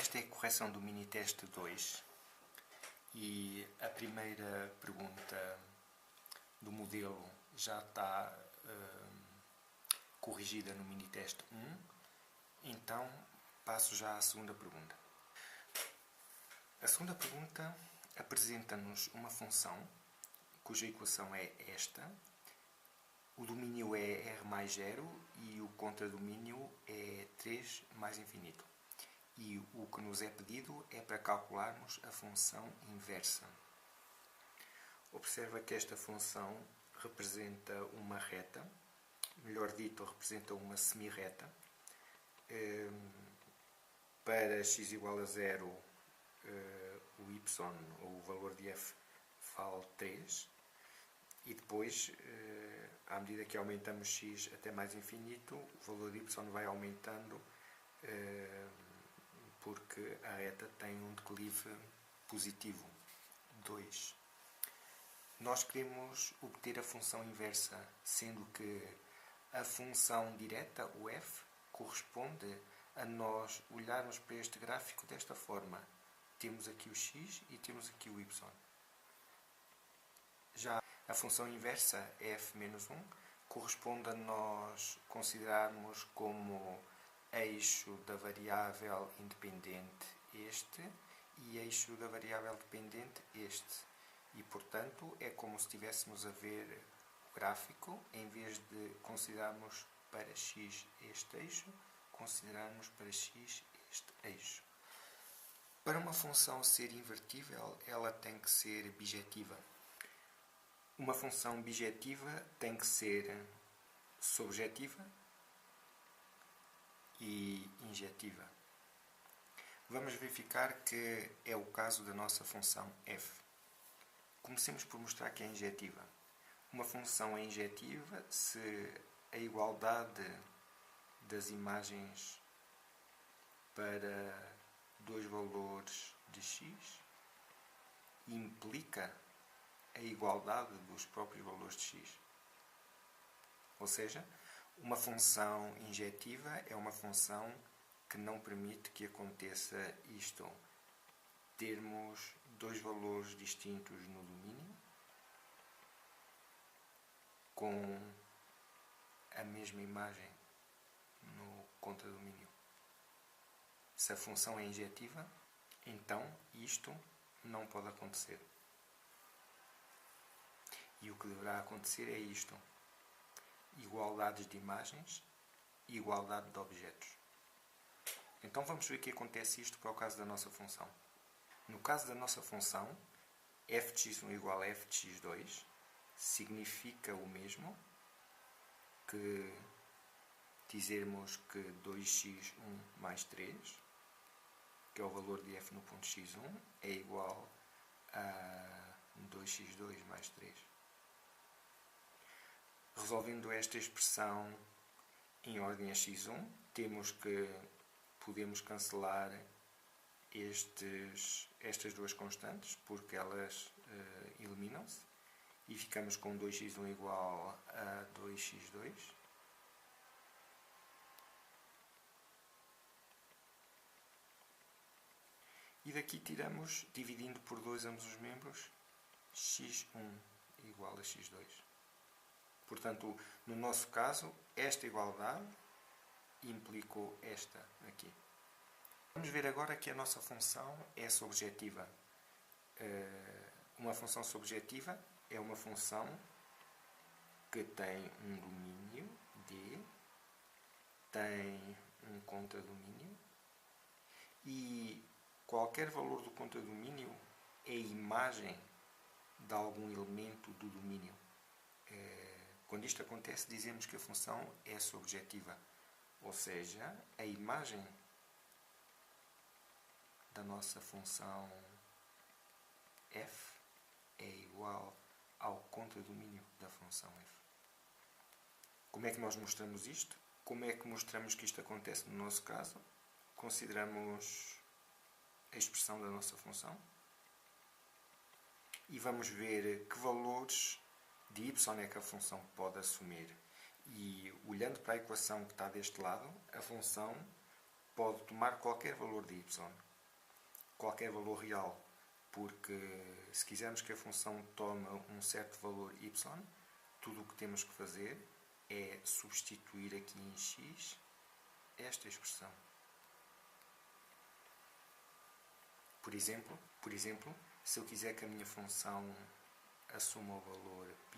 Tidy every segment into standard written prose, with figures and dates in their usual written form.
Esta é a correção do mini-teste 2 e a primeira pergunta do modelo já está corrigida no mini-teste 1, então passo já à segunda pergunta. A segunda pergunta apresenta-nos uma função cuja equação é esta. O domínio é r mais 0 e o contradomínio é 3 mais infinito. E o que nos é pedido é para calcularmos a função inversa. Observa que esta função representa uma reta, melhor dito, representa uma semirreta. Para x igual a 0, o y, ou o valor de f, vale 3. E depois, à medida que aumentamos x até mais infinito, o valor de y vai aumentando, porque a reta tem um declive positivo, 2. Nós queremos obter a função inversa, sendo que a função direta, o f, corresponde a nós olharmos para este gráfico desta forma. Temos aqui o x e temos aqui o y. Já a função inversa, f menos 1, corresponde a nós considerarmos como eixo da variável independente este e eixo da variável dependente este. E, portanto, é como se estivéssemos a ver o gráfico, em vez de considerarmos para x este eixo, considerarmos para x este eixo. Para uma função ser invertível, ela tem que ser bijetiva. Uma função bijetiva tem que ser subjetiva e injetiva. Vamos verificar que é o caso da nossa função f. Comecemos por mostrar que é injetiva. Uma função é injetiva se a igualdade das imagens para dois valores de x implica a igualdade dos próprios valores de x. Ou seja, uma função injetiva é uma função que não permite que aconteça isto. Termos dois valores distintos no domínio com a mesma imagem no contradomínio. Se a função é injetiva, então isto não pode acontecer. E o que deverá acontecer é isto: igualdades de imagens e igualdade de objetos. Então vamos ver que acontece isto para o caso da nossa função. No caso da nossa função, f de x1 igual a f de x2 significa o mesmo que dizermos que 2x1 mais 3, que é o valor de f no ponto x1, é igual a 2x2 mais 3. Resolvendo esta expressão em ordem a x1, temos que podemos cancelar estas duas constantes, porque elas eliminam-se, e ficamos com 2x1 igual a 2x2. E daqui tiramos, dividindo por 2 ambos os membros, x1 igual a x2. Portanto, no nosso caso, esta igualdade implicou esta aqui. Vamos ver agora que a nossa função é subjetiva. Uma função subjetiva é uma função que tem um domínio D, tem um contradomínio, e qualquer valor do contradomínio é a imagem de algum elemento do domínio. Quando isto acontece, dizemos que a função é subjetiva, ou seja, a imagem da nossa função f é igual ao contradomínio da função f. Como é que nós mostramos isto? Como é que mostramos que isto acontece no nosso caso? Consideramos a expressão da nossa função e vamos ver que valores de y é que a função pode assumir. E olhando para a equação que está deste lado, a função pode tomar qualquer valor de y. qualquer valor real, porque se quisermos que a função tome um certo valor y, tudo o que temos que fazer é substituir aqui em x esta expressão. Por exemplo, se eu quiser que a minha função assuma o valor π,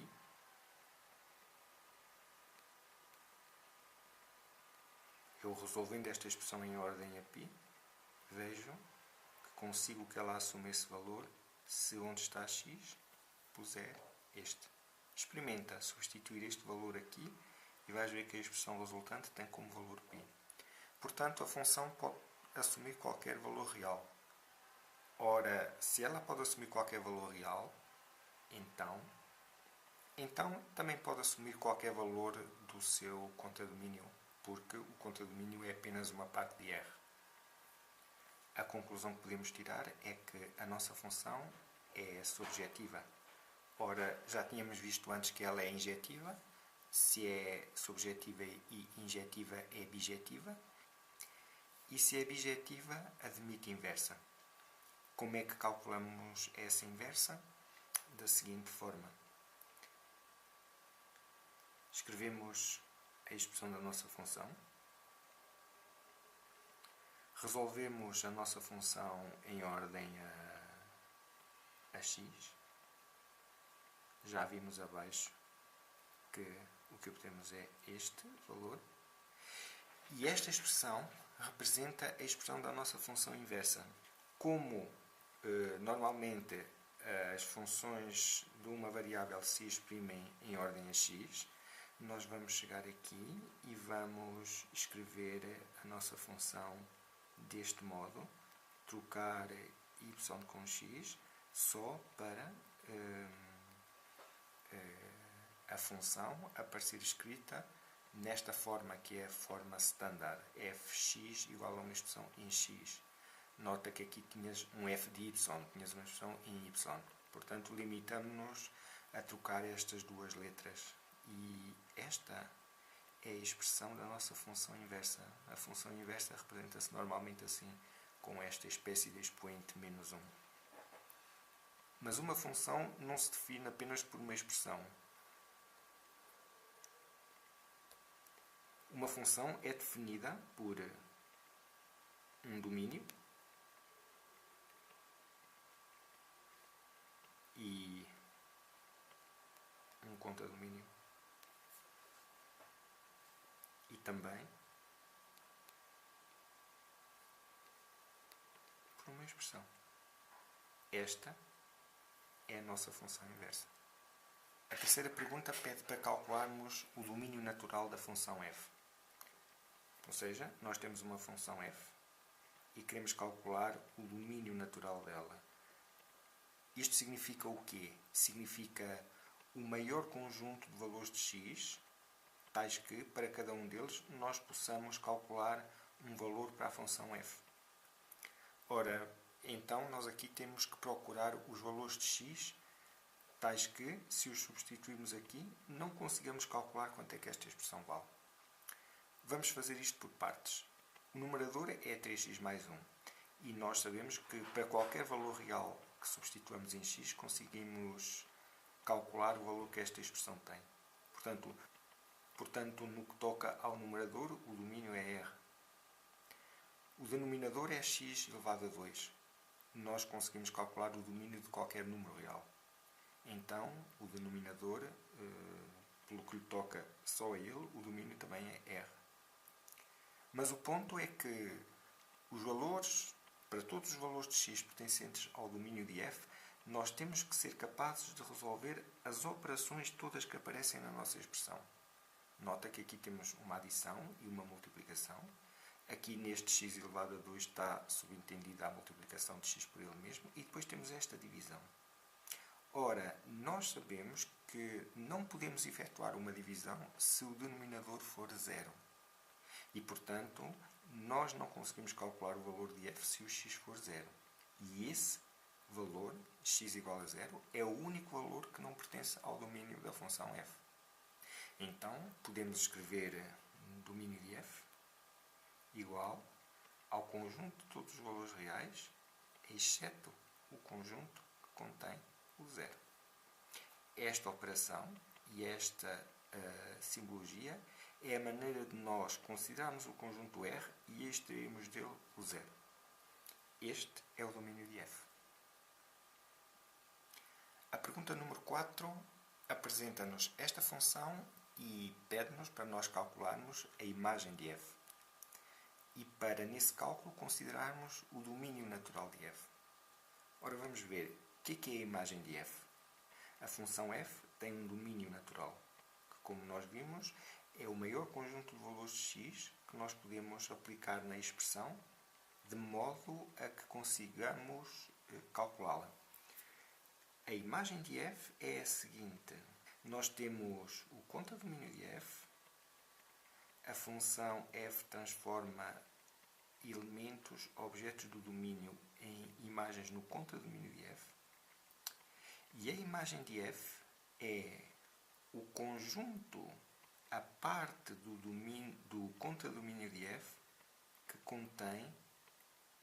eu resolvendo esta expressão em ordem a π, vejo que consigo que ela assuma esse valor se onde está x puser este. Experimenta substituir este valor aqui e vais ver que a expressão resultante tem como valor π. Portanto, a função pode assumir qualquer valor real. Ora, se ela pode assumir qualquer valor real, então também pode assumir qualquer valor do seu contradomínio, porque o contradomínio é apenas uma parte de R. A conclusão que podemos tirar é que a nossa função é subjetiva. Ora, já tínhamos visto antes que ela é injetiva. Se é subjetiva e injetiva, é bijetiva. E se é bijetiva, admite inversa. Como é que calculamos essa inversa? Da seguinte forma. Escrevemos a expressão da nossa função. Resolvemos a nossa função em ordem a x. Já vimos abaixo que o que obtemos é este valor. E esta expressão representa a expressão da nossa função inversa. Como normalmente as funções de uma variável se exprimem em ordem a x, nós vamos chegar aqui e vamos escrever a nossa função deste modo, trocar y com x, só para a função aparecer escrita nesta forma, que é a forma standard, fx igual a uma expressão em x. Nota que aqui tinhas um f de y, tinhas uma expressão em y. Portanto, limitamos-nos a trocar estas duas letras. E esta é a expressão da nossa função inversa. A função inversa representa-se normalmente assim, com esta espécie de expoente menos 1. Mas uma função não se define apenas por uma expressão. Uma função é definida por um domínio e um contradomínio. E também por uma expressão. Esta é a nossa função inversa. A terceira pergunta pede para calcularmos o domínio natural da função f. Ou seja, nós temos uma função f e queremos calcular o domínio natural dela. Isto significa o quê? Significa o maior conjunto de valores de x, tais que, para cada um deles, nós possamos calcular um valor para a função f. Ora, então, nós aqui temos que procurar os valores de x, tais que, se os substituirmos aqui, não consigamos calcular quanto é que esta expressão vale. Vamos fazer isto por partes. O numerador é 3x mais 1. E nós sabemos que, para qualquer valor real que substituamos em x, conseguimos calcular o valor que esta expressão tem. Portanto, no que toca ao numerador, o domínio é R. O denominador é x elevado a 2. Nós conseguimos calcular o domínio de qualquer número real. Então, o denominador, pelo que lhe toca só a ele, o domínio também é R. Mas o ponto é que os valores, para todos os valores de x pertencentes ao domínio de f, nós temos que ser capazes de resolver as operações todas que aparecem na nossa expressão. Nota que aqui temos uma adição e uma multiplicação. Aqui neste x elevado a 2 está subentendida a multiplicação de x por ele mesmo. E depois temos esta divisão. Ora, nós sabemos que não podemos efetuar uma divisão se o denominador for 0. E, portanto, nós não conseguimos calcular o valor de f se o x for 0. E esse valor, x igual a 0, é o único valor que não pertence ao domínio da função f. Então, podemos escrever domínio de f igual ao conjunto de todos os valores reais, exceto o conjunto que contém o zero. Esta operação e esta simbologia é a maneira de nós considerarmos o conjunto R e extrairmos dele o zero. Este é o domínio de F. A pergunta número 4 apresenta-nos esta função e pede-nos para nós calcularmos a imagem de F. E para, nesse cálculo, considerarmos o domínio natural de F. Ora, vamos ver o que é a imagem de F. A função F tem um domínio natural, que, como nós vimos, é o maior conjunto de valores de x que nós podemos aplicar na expressão, de modo a que consigamos calculá-la. A imagem de F é a seguinte. Nós temos o contradomínio de F, a função F transforma elementos, objetos do domínio, em imagens no contradomínio de F, e a imagem de F é o conjunto, a parte do contradomínio de F que contém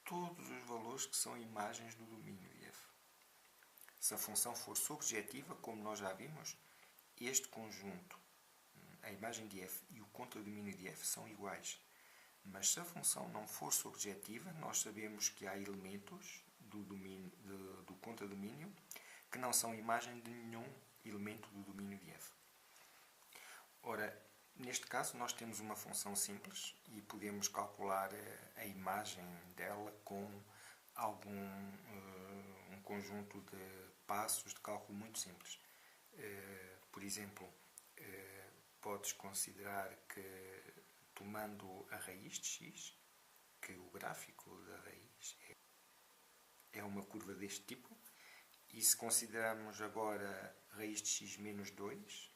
todos os valores que são imagens do domínio de F. Se a função for subjetiva, como nós já vimos, este conjunto, a imagem de F e o contradomínio de F são iguais. Mas se a função não for subjetiva, nós sabemos que há elementos do contradomínio que não são imagem de nenhum elemento do domínio de F. Ora, neste caso nós temos uma função simples e podemos calcular a imagem dela com um conjunto de passos de cálculo muito simples. Por exemplo, podes considerar que, tomando a raiz de x, que o gráfico da raiz é uma curva deste tipo, e se considerarmos agora raiz de x menos 2,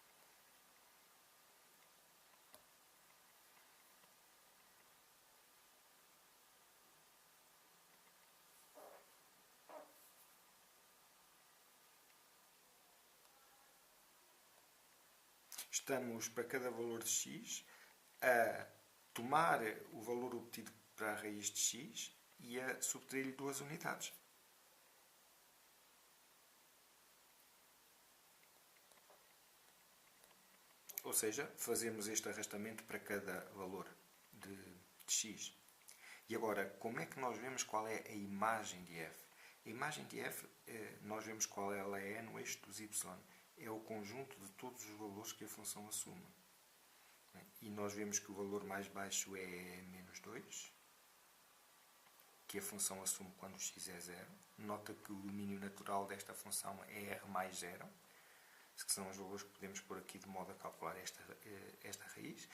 estamos, para cada valor de x, a tomar o valor obtido para a raiz de x e a subtrair-lhe 2 unidades. Ou seja, fazemos este arrastamento para cada valor de x. E agora, como é que nós vemos qual é a imagem de f? A imagem de f, nós vemos qual ela é no eixo dos y. É o conjunto de todos os valores que a função assume. E nós vemos que o valor mais baixo é menos 2, que a função assume quando x é 0. Nota que o domínio natural desta função é r mais 0, que são os valores que podemos pôr aqui de modo a calcular esta raiz.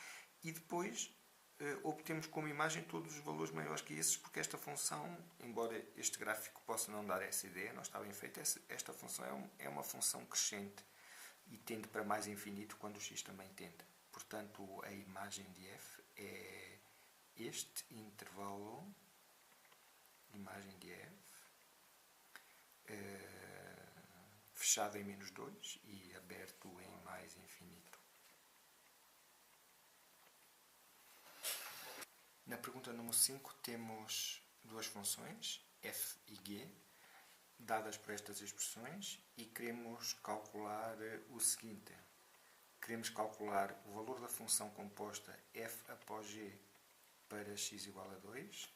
E depois obtemos como imagem todos os valores maiores que esses, porque esta função, embora este gráfico possa não dar essa ideia, não está bem feito, esta função é uma função crescente e tende para mais infinito quando o x também tende. Portanto, a imagem de f é este intervalo, imagem de f, fechado em menos 2 e aberto em mais infinito. Na pergunta número 5 temos duas funções, f e g, dadas por estas expressões, e queremos calcular o seguinte. Queremos calcular o valor da função composta f após g para x igual a 2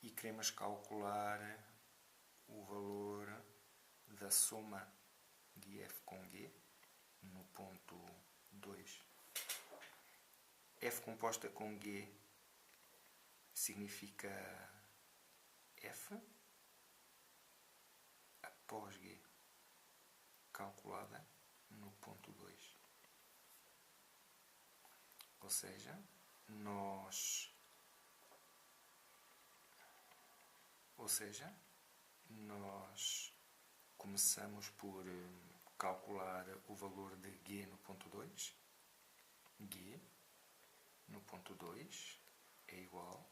e queremos calcular o valor da soma de f com g no ponto 2. F composta com g significa f após g calculada no ponto 2. Ou seja, nós começamos por calcular o valor de g no ponto 2. G no ponto 2 é igual.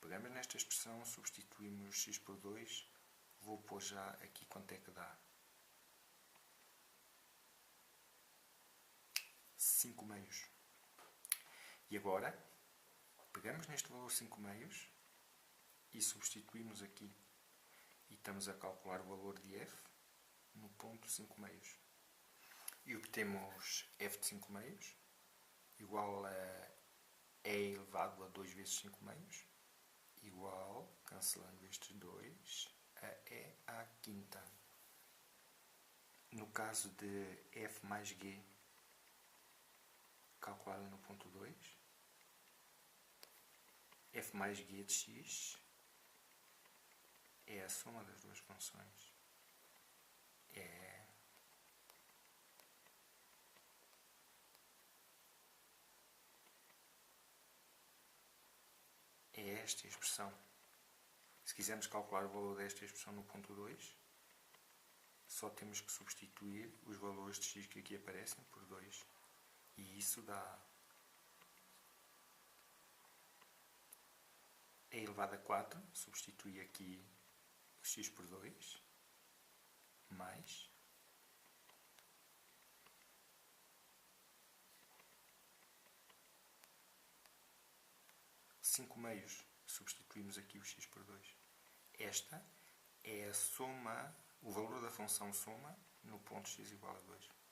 Pegamos nesta expressão, substituímos x por 2. Vou pôr já aqui quanto é que dá. 5 meios. E agora, pegamos neste valor 5 meios e substituímos aqui E estamos a calcular o valor de f no ponto 5 meios. E obtemos f de 5 meios igual a e elevado a 2 vezes 5 meios igual, cancelando estes dois, a e à quinta. No caso de f mais g, calculado no ponto 2, f mais g de x é a soma das duas funções. É esta expressão. Se quisermos calcular o valor desta expressão no ponto 2, só temos que substituir os valores de x que aqui aparecem por 2. E isso dá e elevado a 4, substitui aqui o x por 2, mais 5 meios, substituímos aqui o x por 2. Esta é a soma, o valor da função soma no ponto x igual a 2.